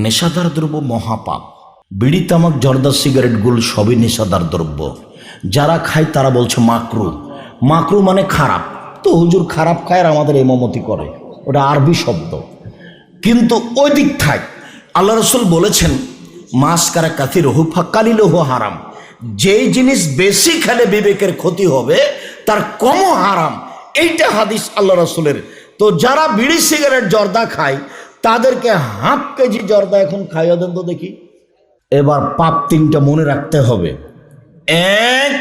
নেশাদার দ্রব্য মহাপাপ। বিড়ি, তামাক, জর্দা, সিগারেট, গুল সবই নেশাদার দ্রব্য। যারা খায় তারা বলছে মাকরু। মাকরু মানে খারাপ। তো হুজুর খারাপ খায় আর আমাদের এমামতি করে, ওটা আরবি শব্দ। কিন্তু ওই দিক থাক, আল্লাহ রসুল বলেছেন মাসকারা কাথিরহু ফাকালিলহু হারাম। যেই জিনিস বেশি খেলে বিবেকের ক্ষতি হবে তার কমও হারাম, এইটা হাদিস আল্লাহ রসুলের। তো যারা বিড়ি, সিগারেট, জর্দা খায় তাদেরকে হাফ কেজি জর্দা এখন খাইয়ে দেন তো দেখি। এবার পাপ তিনটা মনে রাখতে হবে। এক,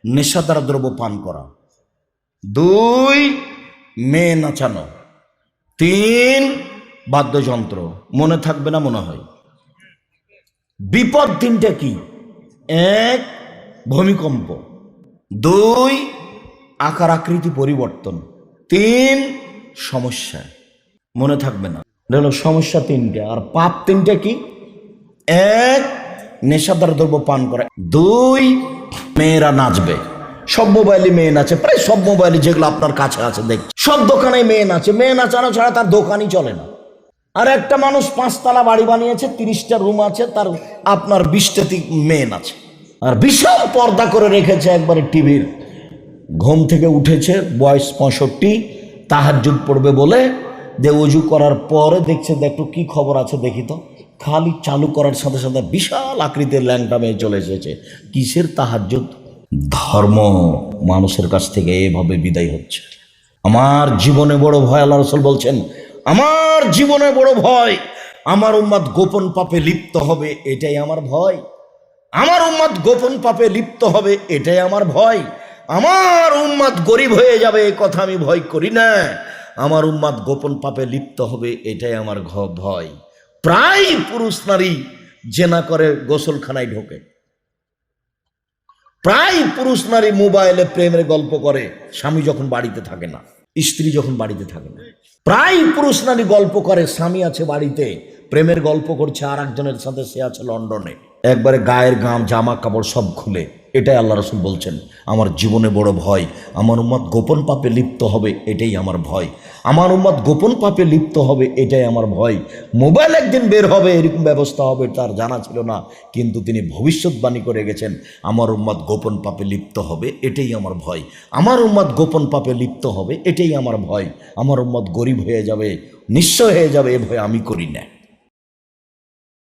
নেশাদার দ্রব্য পান করা। দুই, মেয়ে নাচানো। তিন, বাদ্যযন্ত্র। মনে থাকবে না মনে হয়? বিপদ তিনটা কি? এক, ভূমিকম্প। দুই, আকার আকৃতি পরিবর্তন। তিন, সমস্যা। মনে থাকবে না? এটা হলো সমস্যা তিনটে। আর পাপ তিনটা কি? এক, নেশাদার দ্রব্য পান করা। দুই, মেয়েরা নাচবে। সব মোবাইলে মেয়ে নাচে, প্রায় সব মোবাইলে যেগুলো আপনার কাছে আছে দেখ, সব দোকানে মেয়ে নাচে। মেয়ে নাচানো ছাড়া তার দোকানই চলে না। আর একটা মানুষ 5 তলা বাড়ি বানিয়েছে, 30টা রুম আছে, তার আপনার 20টা মেয়ে নাচে। আর বিশাল পর্দা করে রেখেছে একবারে টিভির। ঘুম থেকে উঠেছে, বয়স 65, তাহাজ্জুদ পড়বে বলে যে ওযু করার পরে দেখছে একটু কি খবর আছে দেখি তো, খালি চালু করার সাথে সাথে বিশাল আকৃতির ল্যাংটা মেয়ে চলে এসেছে। কিসের তাহাজ্জুদ? ধর্ম মানুষের কাছ থেকে এভাবে বিদায় হচ্ছে। আমার জীবনে বড় ভয়, আল্লাহ রাসূল বলছেন আমার জীবনে বড় ভয়, আমার উম্মত গোপন পাপে লিপ্ত হবে, এটাই আমার ভয়। আমার উম্মত গোপন পাপে লিপ্ত হবে, এটাই আমার ভয়। আমার উম্মত গরিব হয়ে যাবে, এ কথা আমি ভয় করি না। আমার উম্মত গোপন পাপে লিপ্ত হবে, এটাই আমার ভয়। প্রায় পুরুষ নারী জেনা করে গোসলখানায় ঢোকে। প্রায় পুরুষ নারী মোবাইলে প্রেমের গল্প করে, স্বামী যখন বাড়িতে থাকে না, স্ত্রী যখন বাড়িতে থাকে না। প্রায় পুরুষ নারী গল্প করে, স্বামী আছে বাড়িতে, প্রেমের গল্প করছে আর একজনের সাথে, সে আছে লন্ডনে। একবারে গায়ের গাম, জামা কাপড় সব খুলে। এটাই আল্লাহ রাসূল বলছেন আমার জীবনে বড় ভয়, আমার উম্মত গোপন পাপে লিপ্ত হবে, এটাই আমার ভয়। আমার উম্মত গোপন পাপে লিপ্ত হবে, এটাই আমার ভয়। মোবাইল একদিন বের হবে, এরকম ব্যবস্থা হবে তার জানা ছিল না, কিন্তু তিনি ভবিষ্যৎবাণী করে গেছেন আমার উম্মত গোপন পাপে লিপ্ত হবে, এটাই আমার ভয়। আমার উম্মত গোপন পাপে লিপ্ত হবে, এটাই আমার ভয়। আমার উম্মত গরিব হয়ে যাবে, নিঃস্ব হয়ে যাবে, এ ভয় আমি করি না।